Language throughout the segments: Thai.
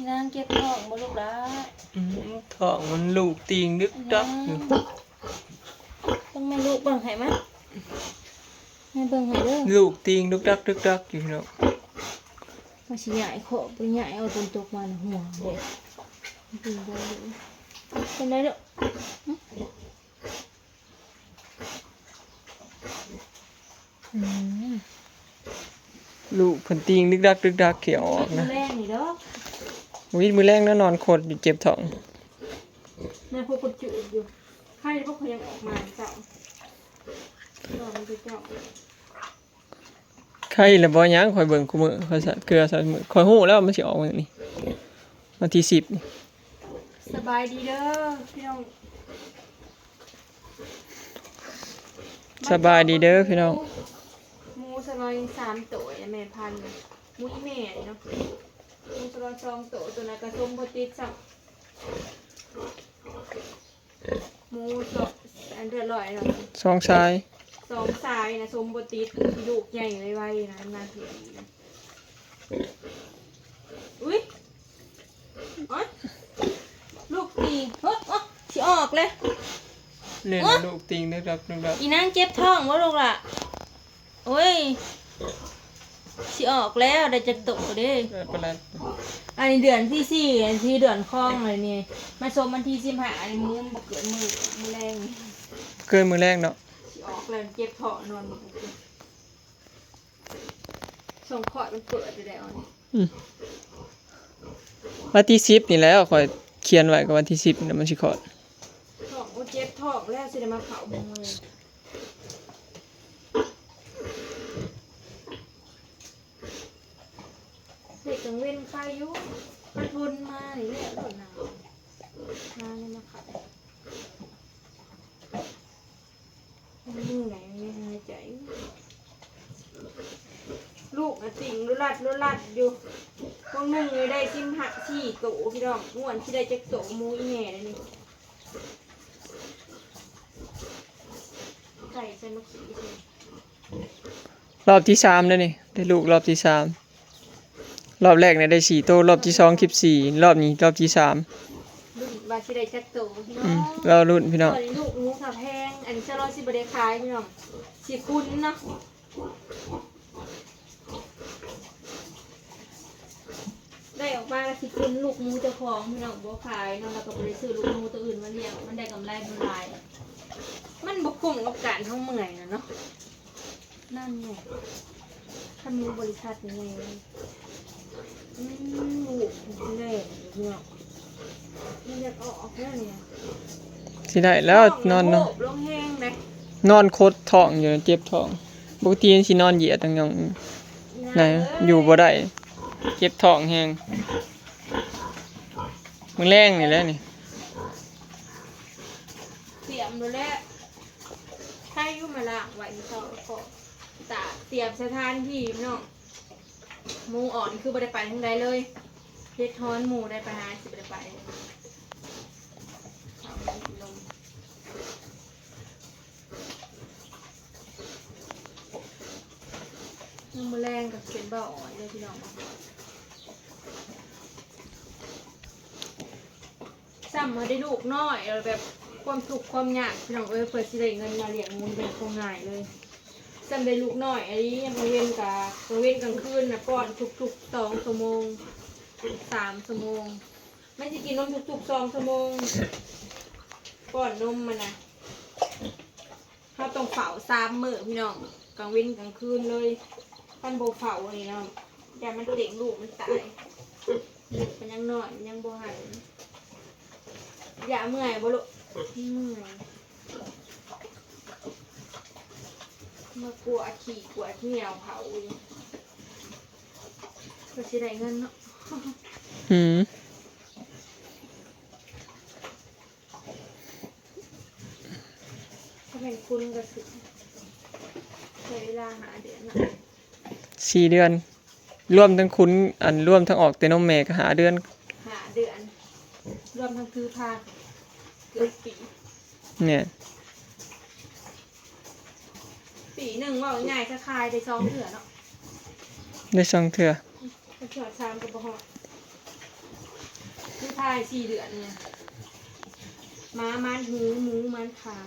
นางเก็บท้องบ่ลูกหลาท้องมันลูกตีงดึกดักอยู่ต้องแม่ลูกเบิ่งให้มั้ยแม่เบิ่งให้เด้อลูกตีงดึกดักอยู่เนาะว่าสิใหญ่ขอไปใหญ่เอาต้นตกมาหัวเด็ดเป็นได้เด้อเป็นได้เด้อลูกเพิ่นตีงดึกดักเขียวออกนะแรงนี่เด้อมื้อแรงแล้วนอนโคตรอยู่เจ็บท้องแม่พวกคนจืดอยู่ไข้พวกเขายังออกมาเจ้าดอกมันจะเจ้าไข้แล้วบ่ยังข่อยเบิ่งคุมื้อข่อยสัตว์เกลือสัตว์มื้อข่อยฮู้แล้วมันสิออกมื้อนี้วันที่10นี่สบายดีเด้อพี่น้องสบายดีเด้อพี่น้องหมูสลอย3ตัวแม่พันหมูอีแม่เนาะหมูสลอย2ตัวตัวนั้นก็ส้มบ่ติดซ้ํหมูสดอันเดือดร้อยเนาะ2สาย2สายนะส้มบ่ติดลูกใหญ่ไวๆนะนาทีอุ๊ยอ๋อลูกตีเฮ้ยอ๋อสิออกเลยเล่นลูกตีงดึกดักอีนางเจ็บท้องบ่ลูกล่ะโอ้ยสิออกแล้วได้จักโตเด้อันนี้เดือนที่4อันที่เดือนคองเลยนี่มาชมวันที่15อันนี้มื้อบ่เกินมื้อแรงเกินมื้อแรงเนาะสิออกแล้วเจ็บท้องนอนบ่ได้ส่งคอดมันเปิดได้อ่อนวันที่10นี่แล้วข่อยเขียนไว้กับวันที่10นี่มันสิคลอดท้องเจ็บท้องแล้วสิได้มาเผาบ่มื้อเด็กกังเว้นใครอยู่มันทนมานี่แหละโดนหนาวมาเนี่ยมาขัดมือไหนไม่หายใจลูกติ่งรุลัดอยู่พวกนึงเลยได้4โตพี่น้องม่วนที่ได้จักโตมูอีแม่เลยนี่ไก่ใส่มะขีใส่รอบที่3แล้วนี่ได้ลูกรอบที่3รอบแรกเนี่ยได้4โตรอบที่2คลิป4รอบนี้รอบที่3รุ่นว่าสิได้จักโตพี่น้องเรารุ่นพี่น้องลูกหมูขาแพงอันนี้จะรอสิบ่ได้ขายพี่น้องสิคุ้นเนาะได้ออกมาแล้วสิคุ้นลูกหมูเจ้าของพี่น้องบ่ขายเนาะแล้วก็บ่ได้ซื้อลูกหมูตัวอื่นมาเลี้ยงมันได้กำไรมันหลายมันบ่คุ้มกับการเฮาเมื่อยน่ะเนาะนั่นไงถ้ามีบริษัทยังไงลูกแรกพี่น้องมันจะออกแล้วเนี่ยสิได้แล้วนอนเนาะลงแห้งเลยนอนโคตรท้องอยู่เจ็บท้องปกติสินอนเหยียดจังยังไหนอยู่บ่ได้เจ็บท้องแฮงมื้อแรงนี่แหละนี่เตรียมดูแลใช้อยู่มาล้างไว้ที่เขาก็ตาเตรียมสถานที่พี่น้องหมูอ่อนคือบ่ได้ไปทางใดเลยเฮ็ดฮ้อนหมูได้ไปหาสิบ่ได้ไปมือแรงกับเส้นเบาอ่อนเลยพี่น้องซ้ำมาได้ลูกน้อยแบบความสุขความยากพี่น้องเปิดสิได้เงินมาเลี้ยงมูลเป็นคงง่ายเลยซ้ำได้ลูกน้อยอันนี้มาเว้นกลางคืนนะป้อนทุกๆ2 ชั่วโมง3 ชั่วโมงไม่จะกินนมทุกๆ2 ชั่วโมงป้อนนมมันนะเขาต้องเฝ้า3 มื้อพี่น้องกลางเว้นกลางคืนเลยพันโบเผาอันนี้เนาะแต่มันเด็กลูกมันตายมันยังน้อยมันยังโบหันอย่าเมื่อยบ่ลูกเมื่อยมากลัวขี่กลัวเหนียวเผาอยู่ก็สิได้เงินเนาะถ้าเป็นคุณก็สิใช้เวลาหาเดือนนะ4 เดือนรวมทั้งคุณรวมทั้งออกแต่นมแม่ก็หาเดือนรวมทั้งคือพาเกือบปีเนี่ยปีหนึ่งว่าง่ายคลายได้2 เถื่อเนาะได้2 เถื่อเถื่อ3กับบ่ฮอด าย4 เดือนเนี่ยม้ามันหมูมันขาว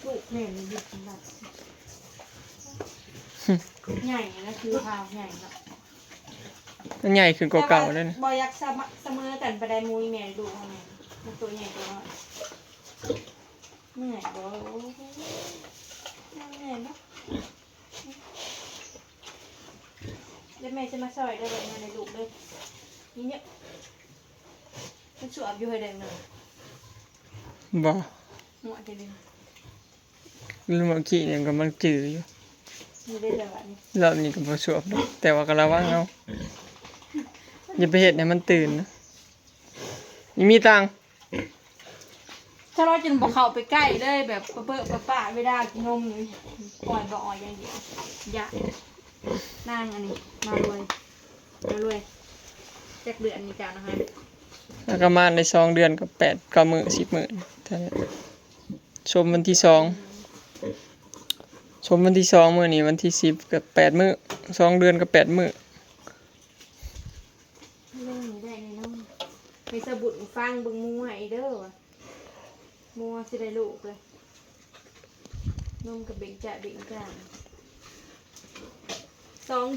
ลูกแม่นี่ยึดขนาดใหญ่นะคือพาวใหญ่เนาะ มันใหญ่ขึ้นกว่าเก่าเลยนะ บอยักเสมอกันไปได้มูยแม่ดูทำไมมันตัวใหญ่ตัวน้อยเหนื่อยบ่โอ้โหเหนื่อยเนาะเดี๋ยวแม่จะมาซอยได้เลยมาในลูกเลยนี่เนี่ยมันสวบอยู่ให้ได้หนึ่ง บ่ หัวเด็ด ลืมเมื่อกี้เนี่ยก็มันจืดอยู่ นี่ได้แต่ว่านี่ รอบนี้ก็บ่สวบดอกแต่ว่าก็ระวังเอาอย่าไปเฮ็ดให้มันตื่นนะนี่มีตังค์ ถ้าเราจนบอกเขาไปใกล้เลยแบบเปิดป้าเวลากินนมนี่ปล่อยบ่ออยอย่างเดียวอย่านั่งอันนี้มารวยแจกเดือนนี้จ้านะคะ แล้วก็มาใน2 เดือนก็8 9มื้อ10 มื้อเท่านั้นชมวันที่2ชมวันที่2มื้อนี้วันที่10ก็8 มื้อ2 เดือนก็8 มื้อ เรื่องนี้ได้ในน้องไปสะบุดฟังเบิ่งมัวไอเด้อวะมัวสิได้ลูกเลยนมกับเบ่งจ่า2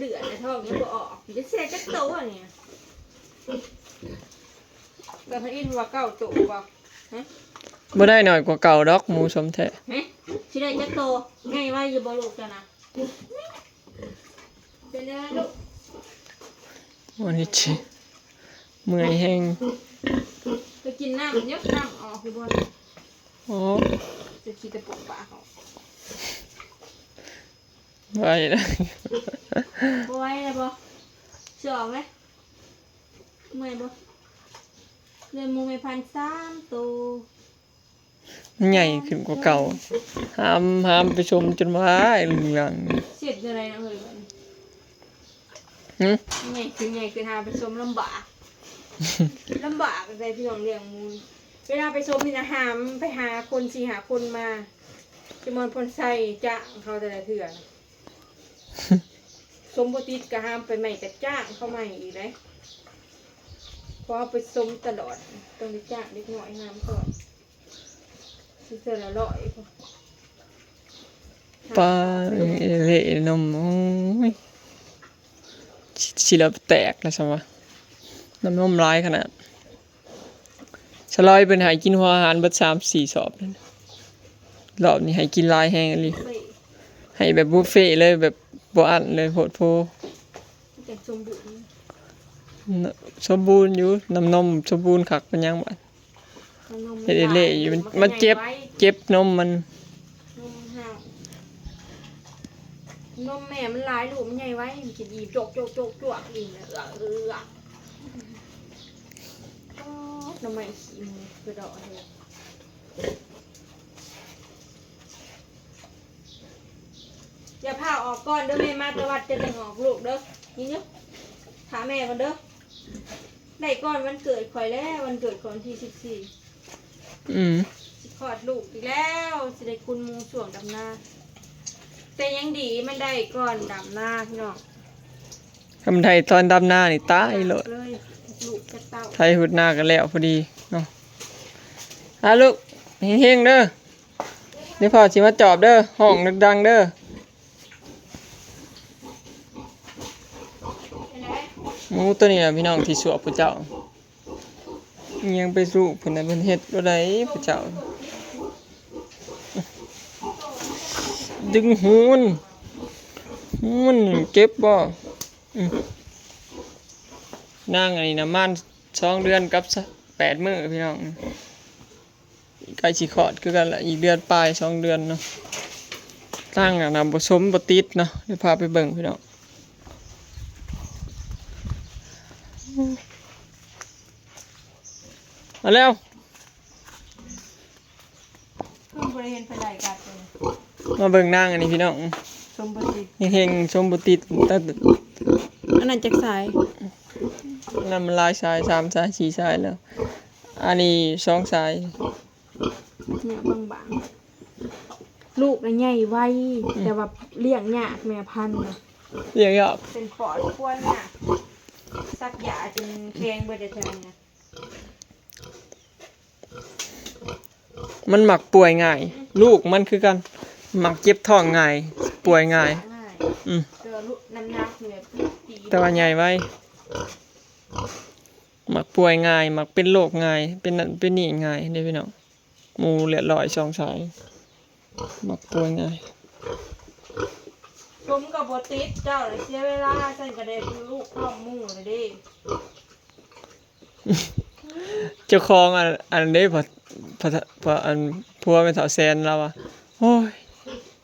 เดือนในท้องยังบ่ออกจะเสียจักโตวเนี่ยแบบให้อินว่าเก้าโตบ่ฮะ บ่ได้น้อยกว่าเก่าดอกหมูสมแท้ ฮะสิได้จักโตง่ายว่าอยู่บ่ลูกจ้ะนะเป็นยังไงลูก วันนี้จิเมื่อยแฮง ไปกินน้ำยกน้ำออกคือบ่ อ๋อ จะขี้ตะปุกปากเขา ไว้นะ บ่ไหวเลยบ่สิออกไหมเมื่อยบ่เรียนมูไม่พัน3 ตัว มันใหญ่ขึ้นกว่าเก่าห้ามไปชมจนว่าเหลือง เสียดอะไรนะเฮ้ยบัดนี้ หึ ใหญ่คือหาไปชมลำบาก ลำบากอะไรพี่น้องเลี้ยงมูลเวลาไปชมนี่นะหามไปหาคนสิหาคนมาจะมอนพนใส่จ้างเขาแต่ละเถื่อนะสมบูติดก็หามไปใหม่แต่จ้างเขาใหม่อีกเลยเพราะไปสมตลอดต้องได้จ้างเล็กน้อยหามก่อนสิเจอละร้อย ปลาเละนมโอ้ยสิแล้วแตกแล้วซั่นวะน้ำนมร้ายขนาดสลอยเพิ่นให้กินหัวอาหารเบิด3-4 สอบนั่นรอบนี้ให้กินหลายแฮงอีหลี เฟ้ย ให้แบบบุฟเฟ่ต์เลยแบบบ่อั้นเลยโพดโพ แต่สมบูรณ์ สมบูรณ์อยู่น้ำนมสมบูรณ์คักเป็นหยังบัด นม เฮ็ดให้เละอยู่มันเจ็บนมมัน นมห่าวนมแม่มันหลายลูกมันใหญ่ไว้มันกินอีโจกอีเนี่ยทำไมขี้มือคือดอกเลยอย่าพาออกก่อนเด้อแม่มาตะวัดจะแต่งออกลูกเด้อนี่เนาะถามแม่ก่อนเด้อได้ก่อนวันเกิดข่อยแล้ววันเกิดของที่14สิคลอดลูกอีกแล้วสิได้คุณมูส่วงดำหน้าแต่ยังดีมันได้ก่อนดำหน้าพี่น้อง คำไทยตอนดำหน้านี่ตายโลด เลยลูกจะเต้า ไทยหุดหน้ากันแล้วพอดีเนาะลูกเฮงๆเด้อเดี๋ยวพ่อสิมาจอบเด้อห้องดังๆเด้อ เป็นไง หมูตัวนี้ล่ะพี่น้องที่สวบผู้เจ้ายังไปสู้เพิ่นน่ะเพิ่นเฮ็ดบ่ได้ผู้เจ้าดึงหูมันเก็บบ่นางอันนี้นะมัน2 เดือนกับ8 มื้อพี่น้องใกล้สิคลอดคือกันละอีกเดือนปลาย2 เดือนเนาะตั้งน่ะนะบ่สมบ่ติดเนาะเดี๋ยวพาไปเบิ่งพี่น้องมาแล้ว เพิ่งบริเวณไฟไหลกัดเลย มาเบิ่งนางอันนี้พี่น้อง ชมบติ เฮงๆสมบ่ติดแต่ อันนั้นจากสาย นั่นมันหลายสาย3สาย4สายแล้วอันนี้2สาย เนี่ยบางๆลูกน่ะใหญ่ไวแต่ว่าเลี้ยงยากแม่พันธุ์น่ะ เรียกยาก เป็นปอดควนน่ะ ซักยาจนแข็งเบิดได้เท่านั้นนะ มันหมักป่วยง่าย ลูกมันคือกันหมักเจ็บท้องง่ายป่วยง่าย ง่าย อืม แต่ว่าลูกน้ำหนักนี่แบบตี แต่ว่าใหญ่ไว้หมักป่วยง่ายหมักเป็นโรคง่ายเป็นนั่นเป็นนี่ง่ายเด้อพี่น้องหมู่เลือดลอยสองสายหมักป่วยง่าย ผมก็บ่ติดเจ้าเลยเสียเวลาฉันก็ได้ลูกพร้อมหมู่เลยเด้ เจ้าของอันนี้พออันพัวเป็นสาวแซนแล้วอ่ะโอ้ย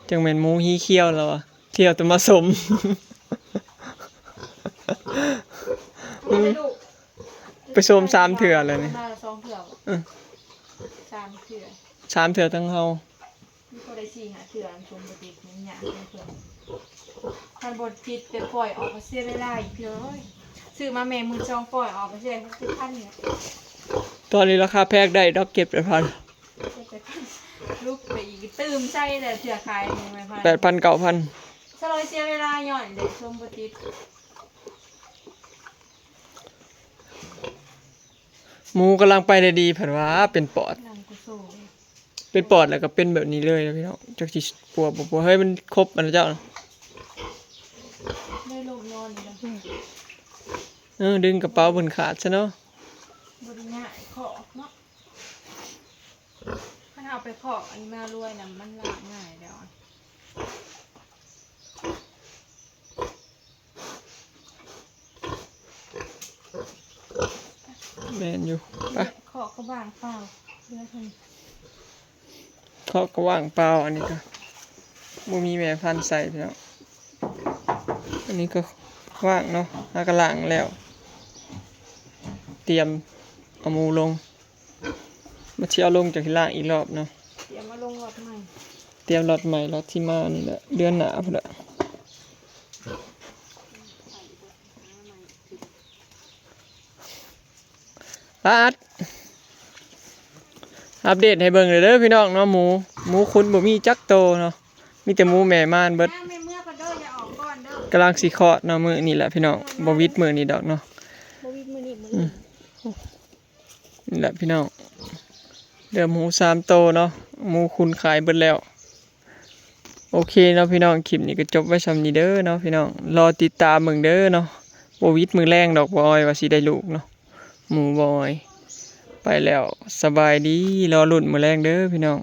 จังแม่นหมูฮีเขี้ยวแล้วอ่ะเที่ยวแต่มาสม บ่ได้ลูก ไปชม3เทื่อเลยนี่ มา2เทื่อบ่ อือ 3เทื่อ 3เทื่อทั้งเฮา มีก็ได้4 5เทื่ออันชมบ่ติดมันยากเพิ่นคันบ่ติดไปปล่อยออกก็เสียเวลาอีกเด้อเอ้ยซื้อมาแม่มื้อ2ปล่อยออกก็เสีย60,000เนี่ย ตอนนี้ราคาแพงได้ดอกเก็บ8,000 ลูกไปอีกตื่มใส่แต่เสือขายหนึ่งไม่พัน 8,000 9,000 สลอยเสียเวลาหย่อนเด็กชมปฏิบ หมูกำลังไปได้ดีเพิ่นว่าเป็นปอด นางกุโซ เป็นปอดแล้วก็เป็นแบบนี้เลยนะพี่น้องจักสิปัวบ่ปัวเฮ้ยมันครบอันเจ้าน่ะ ได้ลมนอนอยู่แล้วดึงกระเป๋าเพิ่นขาดซะเนาะ บริง่ายขอกเนาะถ้าเอาไปขอกอันนี้มารวยนะมันลากง่ายเดี๋ยว แม่นอยู่ไป ขอกก็บางเปล่าเลือดมัน เขาก็ว่างเปล่าอันนี้ก็บ่มีแม่พันธุ์ใส่พี่น้องอันนี้ก็ว่างเนาะหากระล้างแล้ว เตรียมเอาหมูลงมาเที่ยวลงจากที่ล่างอีกรอบเนาะ เดี๋ยวมาลงรถใหม่ เตรียมรถใหม่รถที่มานี่แหละเดือนหน้าพุ่นละอัปเดตให้เบิ่งเลยเด้อพี่น้องเนาะหมูคุณบ่มีจักโตเนาะมีแต่หมูแม่ม่านเบิด ย่างไม่เมื่อกันเด้ออย่าออกก่อนเด้อก ำลังสิเคาะเนาะมื้อนี่แหละพี่น้องบ่วิดมื้อนี้ดอกเนาะ บวิดมือนี่มือ นี่แหละพี่น้องเดี๋ยวหมู3โตเนาะหมูคุณขายเบิดแล้วโอเคเนาะพี่น้องคลิปนี้ก็จบไว้ส่ำนี้เด้อเนาะพี่น้องรอติดตามเบิ่งเด้อเนาะบ่วิดมื้อแรงดอกบอยว่าสิได้ลูกเนาะหมูบอยไปแล้วสบายดีรอลุ้นมื้อแรงเด้อพี่น้อง